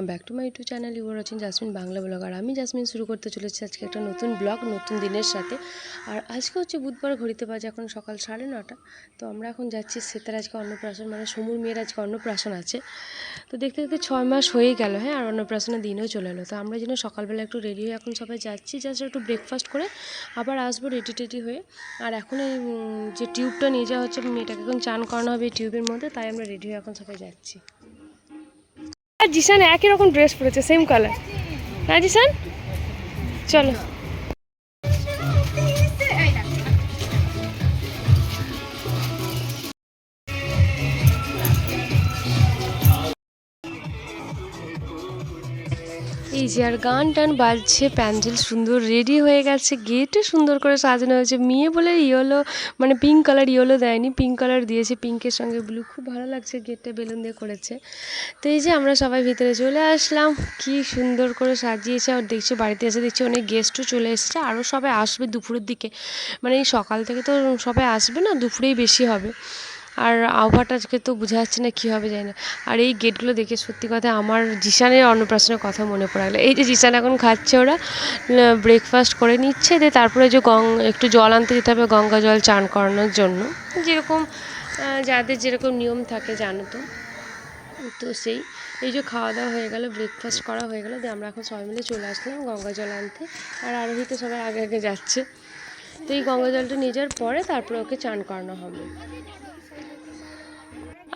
Welcome back to my YouTube channel. You are watching Jasmin Bangla blog. আর আমি জাসমিন শুরু করতে চলেছি আজকে একটা নতুন ব্লগ নতুন দিনের সাথে। আর আজকে হচ্ছে বুধবার, ঘড়িতে বাজে এখন সকাল 9:30। তো আমরা এখন যাচ্ছি সেতার আজকে অন্নপ্রাশন, মানে সমুর মেয়ের আজকে অন্নপ্রাশন আছে। তো দেখতে দেখতে 6 মাস হয়ে গেল, হ্যাঁ, আর অন্নপ্রাশনের দিনও চলে এলো। তো আমরা যেন সকালবেলা একটু রেডি হয়ে এখন সবাই যাচ্ছি, জাস্ট একটু ব্রেকফাস্ট করে আবার আসবো রেডি টেডি হয়ে। আর এখন এই যে টিউবটা নিয়ে যাওয়া হচ্ছে, মেয়েটাকে এখন চান করানো হবে এই টিউবের মধ্যে, তাই আমরা রেডি হয়ে এখন সবাই যাচ্ছি। আর জিসান একই রকম ড্রেস পরেছে, সেম কালার। হ্যাঁ জিসান, চলো। এই যে আর গান টান বাজছে, প্যান্ডেল সুন্দর রেডি হয়ে গেছে, গেটও সুন্দর করে সাজানো হয়েছে। মেয়ে বলে ইয়েলো, মানে পিঙ্ক কালার, ইয়েলো দেয়নি, পিঙ্ক কালার দিয়েছে, পিঙ্কের সঙ্গে ব্লু, খুব ভালো লাগছে। গেটটা বেলুন দিয়ে করেছে। তো এই যে আমরা সবাই ভিতরে চলে আসলাম, কি সুন্দর করে সাজিয়েছে। আর দেখছি বাড়িতে এসে দেখছি অনেক গেস্টও চলে এসেছে, আরও সবাই আসবে দুপুরের দিকে। মানে এই সকাল থেকে তো সবাই আসবে না, দুপুরেই বেশি হবে। আর আবহাওয়াটা আজকে তো বোঝা যাচ্ছে না কী হবে, যায় না। আর এই গেটগুলো দেখে সত্যি কথা আমার জিসানের অন্নপ্রাশনের কথা মনে পড়ে গেলো। এই যে জিসান এখন খাচ্ছে, ওরা ব্রেকফাস্ট করে নিচ্ছে, দিয়ে তারপরে যে একটু জল আনতে যেতে হবে, গঙ্গা জল চান করানোর জন্য, যেরকম যাদের যেরকম নিয়ম থাকে জানো তো। তো এই যে খাওয়া দাওয়া হয়ে গেল, ব্রেকফাস্ট করা হয়ে গেলো, দিয়ে আমরা এখন সবাই মিলে চলে আসলাম গঙ্গা জল আনতে। আর আরোহী তো সবাই আগে আগে যাচ্ছে। তো এই গঙ্গা জলটা নিয়ে যাওয়ার পরে তারপরে ওকে চান করানো হবে।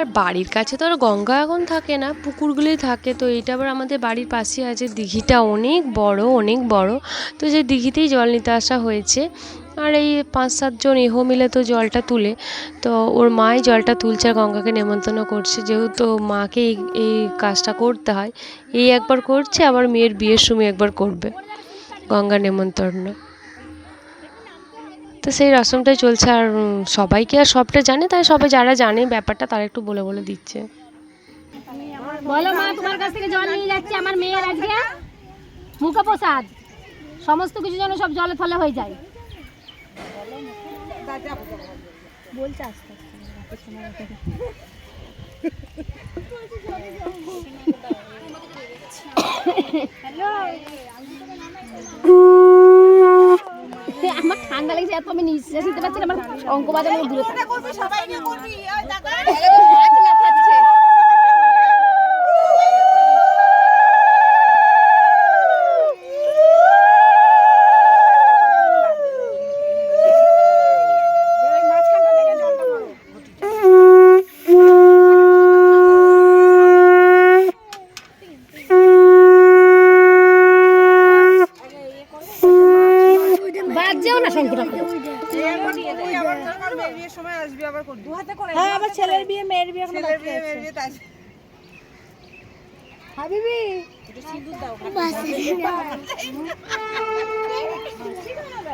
আর বাড়ির কাছে তো আর গঙ্গা এখন থাকে না, পুকুরগুলোই থাকে। তো এইটা আবার আমাদের বাড়ির পাশে আছে, দিঘিটা অনেক বড় অনেক বড়। তো সেই দিঘিতেই জল নিতে আসা হয়েছে। আর এই 5-7 জন এহো মিলে তো জলটা তুলে, তো ওর মাই জলটা তুলছে আর গঙ্গাকে নেমন্তন্ন করছে, যেহেতু মাকে এই কাজটা করতে হয়। এই একবার করছে, আবার মেয়ের বিয়ের সময় একবার করবে গঙ্গা নেমন্তন্ন। তো সেই রসমটাই চলছে। আর সবাইকে আর সবটা জানে, তাই সবাই যারা জানে ব্যাপারটা তারা একটু বলে বলে দিচ্ছে। বলো মা, তোমার কাছ থেকে জল নিয়ে যাচ্ছি আমার মেয়ের আজকে মুখপ্রসাদ, সমস্ত কিছু যেন সব জলে থলে হয়ে যায়। বলতে আস্তে আমার ঠান্ডা লেগেছে এত, আমি নিঃশ্বাস নিতে পারছি না, আমার অঙ্ক বাজানো দূরে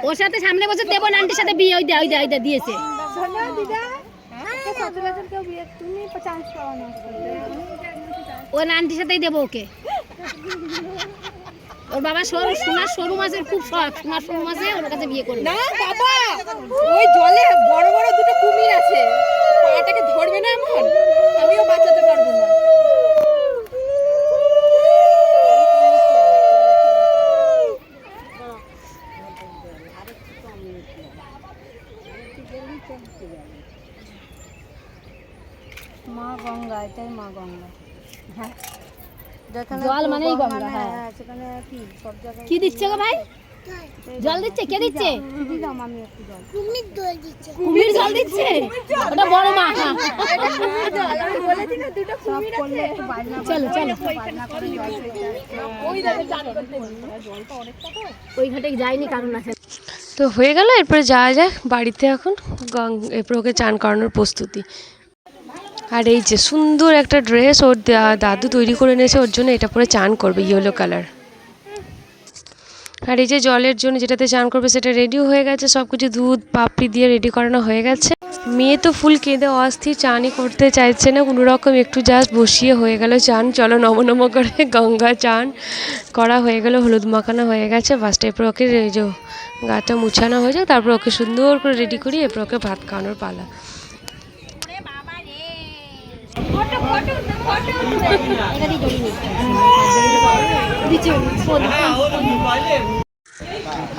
ওর সাথে সামনে বছর দেবো আন্টির সাথে বিয়ে ওই দিয়েছে। ওর আন্টির সাথেই দেবো ওকে। ওর বাবা সোনার শোরুম আছে, খুব শখ সোনার শোরুম আছে, ওর কাছে বিয়ে করবে। না বাবা, ওই জলে বড় বড় দুটো কুমির আছে, পাটাকে ধরবে না এমন, আমিও বাঁচাতে পারবো না। মা গঙ্গা, এটাই মা গঙ্গা। হ্যাঁ, জল মানেই গঙ্গা। হ্যাঁ, সেখানে কি সব জায়গায় কি দিচ্ছে গো ভাই? জল দিচ্ছে? কে দিচ্ছে? দিলাম আমি একটু জল। কুমির জল দিচ্ছে, ওটা বড় মা। আমি বলেছি না দুটো কুমির আছে। চলো চলো, ওই ঘাটে যাইনি কারণ আছে। তো হয়ে গেল, এরপরে যাওয়া যাক বাড়িতে। এখন এরপর ওকে চান করানোর প্রস্তুতি। আর এই যে সুন্দর একটা ড্রেস ওর দাদু তৈরি করে নিয়েছে ওর জন্য, এটা পরে চান করবে, ইয়েলো কালার। আর এই যে জলের জন্য যেটাতে চান করবে সেটা রেডিও হয়ে গেছে, সব কিছু দুধ পাপড়ি দিয়ে রেডি করানো হয়ে গেছে। মেয়ে তো ফুল কেঁদে অস্থির, চানই করতে চাইছে না কোনো রকম, একটু জাস্ট বসিয়ে হয়ে গেল চান। চলো নম নম করে গঙ্গা চান করা হয়ে গেল, হলুদ মাখানো হয়ে গেছে। ফার্স্ট এরপর ওকে এই যে গাটা মুছানো হয়ে যায়, তারপর ওকে সুন্দর করে রেডি করি, এরপর ওকে ভাত খাওয়ানোর পালা।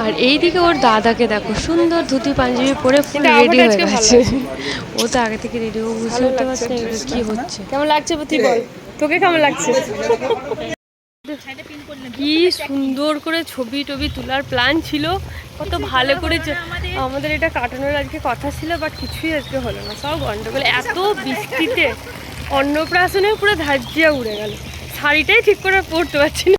আর এইদিকে ওর দাদাকে দেখো সুন্দর ধুতি পাঞ্জাবি পরে ফুল রেডি হয়ে গেছে। ও তো আগে থেকে রেডি, ও বুঝতে উঠতে পারছে না এগুলো কি হচ্ছে। কেমন লাগছে তুই বল, তোকে কেমন লাগছে? কি সুন্দর করে ছবি টবি তোলার প্ল্যান ছিল, কত ভালো করে আমাদের এটা কাটানোর আজকে কথা ছিল, বাট কিছুই আজকে হলো না, সব গন্ডগোল। এত বৃষ্টিতে অন্নপ্রাশনে পুরো ধাজ্জিয়া উড়ে গেল, শাড়িটাই ঠিক করে পরতে পারছি না।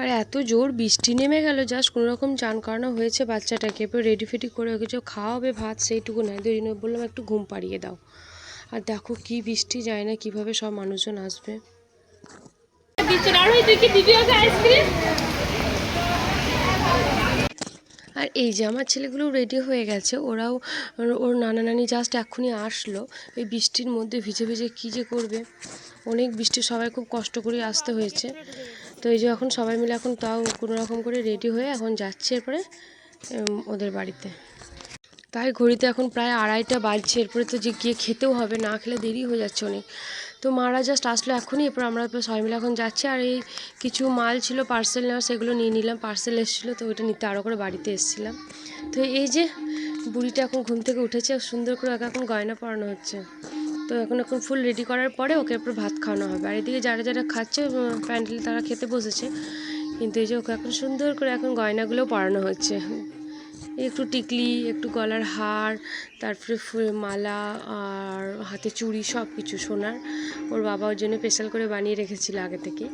আর এত জোর বৃষ্টি নেমে গেল, জাস্ট কোনোরকম চান করানো হয়েছে বাচ্চাটাকে, এরপর রেডি ফেডি করে ওকে যে খাওয়াবে ভাত সেইটুকু নাই, দুদিন বললাম একটু ঘুম পাড়িয়ে দাও। আর দেখো কি বৃষ্টি, যায় না কিভাবে সব মানুষজন আসবে। আর এই যে আমার ছেলেগুলো রেডি হয়ে গেছে, ওরাও ওর নানা নানি জাস্ট এক্ষুনি আসলো। এই বৃষ্টির মধ্যে ভিজে ভিজে কী যে করবে, অনেক বৃষ্টি, সবাই খুব কষ্ট করে আসতে হয়েছে। তো এই যে এখন সবাই মিলে এখন তাও কোনো রকম করে রেডি হয়ে এখন যাচ্ছে এরপরে ওদের বাড়িতে। তাই ঘড়িতে এখন প্রায় 2:30 বাজছে, এরপরে তো যে গিয়ে খেতেও হবে, না খেলে দেরি হয়ে যাচ্ছে অনেক। তো মারা জাস্ট আসলো এখনই, এরপর আমরা সবাই মিলে এখন যাচ্ছি। আর এই কিছু মাল ছিল পার্সেল নেওয়া, সেগুলো নিয়ে নিলাম, পার্সেল এসেছিলো তো ওইটা নিতে আরও করে বাড়িতে এসেছিলাম। তো এই যে বুড়িটা এখন ঘুম থেকে উঠেছে, সুন্দর করে ওকে এখন গয়না পরানো হচ্ছে। তো এখন ফুল রেডি করার পরে ওকে এরপর ভাত খাওয়ানো হবে। আর এদিকে যারা যারা খাচ্ছে প্যান্ডেলে তারা খেতে বসেছে, কিন্তু এই যে ওকে এখন সুন্দর করে এখন গয়নাগুলোও পরানো হচ্ছে, একটু টিকলি, একটু গলার হার, তারপরে মালা আর হাতে চুড়ি, সব কিছু সোনার। ওর বাবা ওর জন্য স্পেশাল করে বানিয়ে রেখেছিল আগে থেকে।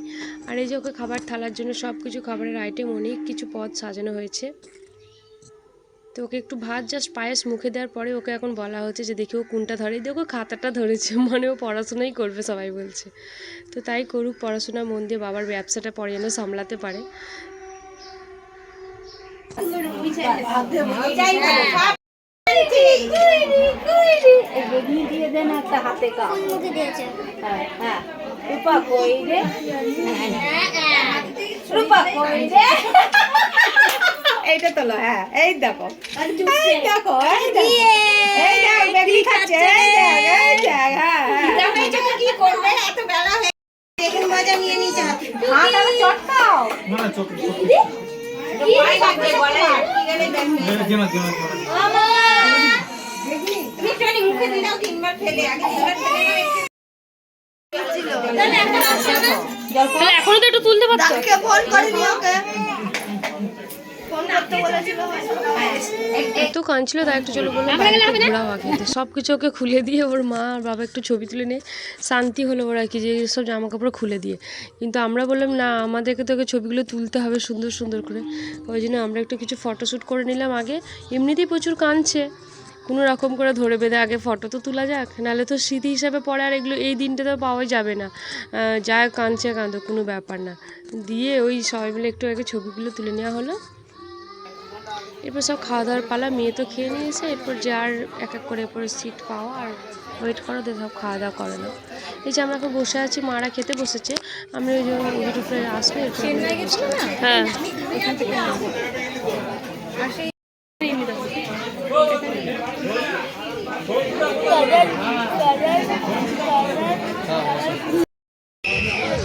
আর এই যে ওকে খাবার থালার জন্য সব কিছু খাবারের আইটেম, অনেক কিছু পদ সাজানো হয়েছে। তো ওকে একটু ভাত জাস্ট পায়েস মুখে দেওয়ার পরে ওকে এখন বলা হচ্ছে যে দেখি ও কোনটা ধরে, দেখো খাতাটা ধরেছে, মানে ও পড়াশোনাই করবে সবাই বলছে। তো তাই করুক, পড়াশোনা মন দিয়ে, বাবার ব্যবসাটা পরে যেন সামলাতে পারে। এইটা তোলো, হ্যাঁ এই দেখো, এই দেখো, এই দেখো বেবি খাচ্ছে, এই দেখ, হ্যাঁ কি করবে, এত বেলা হয়ে দেখুন মজা নিয়ে নিচে হাতে হ্যাঁ তাহলে চটকাও না চটকাও কি লাগবে বলে কি গেলে দেখবে জেমা মামা দেখি তুমি টনি মুখে দিলাও তিনবার ফেলে, আগে তিনবার ফেলে না তাহলে এখনো তো একটু তুলতে পারছো, ডাকে ফোন করে নিও ওকে, এত কাঁদছিল, তাই একটু চলো বললাম ঘোরাও আগে। সব কিছু ওকে খুলে দিয়ে ওর মা আর বাবা একটু ছবি তুলে নিয়ে শান্তি হলো ওরা কি, যে সব জামা কাপড় খুলে দিয়ে। কিন্তু আমরা বললাম না, আমাদেরকে তো ওকে ছবিগুলো তুলতে হবে সুন্দর সুন্দর করে, ওই জন্য আমরা একটু কিছু ফটোশ্যুট করে নিলাম আগে। এমনিতেই প্রচুর কাঁদছে, কোনো রকম করে ধরে বেঁধে আগে ফটো তো তোলা যাক, নাহলে তো স্মৃতি হিসাবে পড়ে, আর এগুলো এই দিনটা তো পাওয়াই যাবে না। যা কাঁদছে কাঁদো, কোনো ব্যাপার না। দিয়ে ওই সবাই মিলে একটু আগে ছবিগুলো তুলে নেওয়া হলো। এরপর সব খাওয়া দাওয়ার পালা, মেয়ে তো খেয়ে নিয়েছে, এরপর যার এক এক করে এরপর সিট পাওয়া আর ওয়েট করো, দিয়ে সব খাওয়া দাওয়া করে না। এই যে আমরা এখন বসে আছি, মারা খেতে বসেছে, আমি ওই জন্য ওদের উপরে আসবে। হ্যাঁ এখান থেকে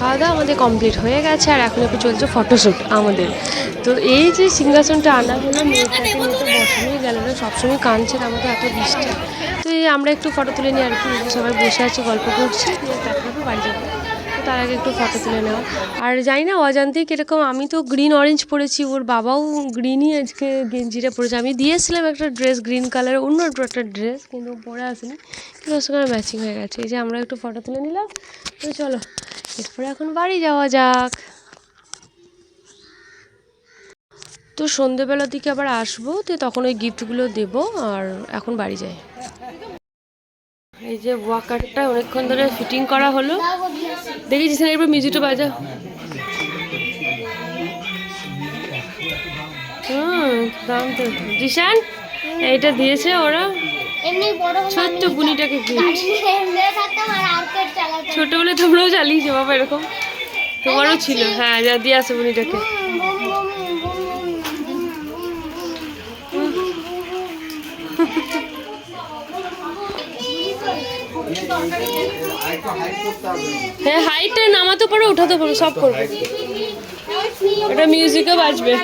খাওয়া দাওয়া আমাদের কমপ্লিট হয়ে গেছে, আর এখন একটু চলছে ফটোশ্যুট আমাদের। তো এই যে সিংহাসনটা আনা হলো, মেয়েটাকে নিয়ে তো বসানোই গেল না, সবসময় কাঁদছে, তার মধ্যে এত বৃষ্টি। তো এই আমরা একটু ফটো তুলে নিই আর কি, সবাই বসে আছি গল্প করছি, তারপরে বাড়ি যাবো। তো তার আগে একটু ফটো তুলে নেওয়া। আর জানি না অজান্তেই কীরকম, আমি তো গ্রিন অরেঞ্জ পরেছি, ওর বাবাও গ্রিনই আজকে গেঞ্জিটা পরেছে। আমি দিয়েছিলাম একটা ড্রেস গ্রিন কালারের, অন্য একটা ড্রেস, কিন্তু পরে আসেনি, কিন্তু ওর সঙ্গে ম্যাচিং হয়ে গেছে। এই যে আমরা একটু ফটো তুলে নিলাম। তো চলো এরপরে এখন বাড়ি যাওয়া যাক। তো সন্ধেবেলার দিকে আবার আসবো, তো তখন ওই গিফটগুলো দেবো, আর এখন বাড়ি যাই। এই যে ওয়াকারটা অনেকক্ষণ ধরে ফিটিং করা হলো, দেখেছিস না, এরপর মিউজিকটা বাজা। দাম তো জিশান এইটা দিয়েছে ওরা, ছোট্ট বুনিটাকে গিফট। ছোটবেলায় তোমরাও চালিয়েছো বাবা এরকম, তোমারও ছিল? হ্যাঁ যা দিয়ে আসো বুনিটাকে। হ্যাঁ হাইটটা নামাতে পারো, উঠাতে পারো, সব করবো। এটা মিউজিকও বাজবে।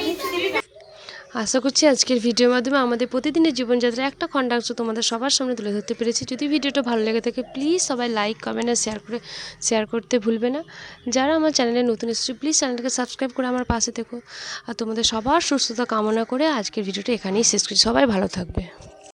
আশা করছি আজকের ভিডিওর মাধ্যমে আমাদের প্রতিদিনের জীবনযাত্রার একটা খণ্ডাংশ তোমাদের সবার সামনে তুলে ধরতে পেরেছি। যদি ভিডিওটা ভালো লেগে থাকে প্লিজ সবাই লাইক, কমেন্ট আর শেয়ার করতে ভুলবে না। যারা আমার চ্যানেলে নতুন এসেছে প্লিজ চ্যানেলটাকে সাবস্ক্রাইব করে আমার পাশে থেকো। আর তোমাদের সবার সুস্থতা কামনা করে আজকের ভিডিওটা এখানেই শেষ করছি। সবাই ভালো থাকবে।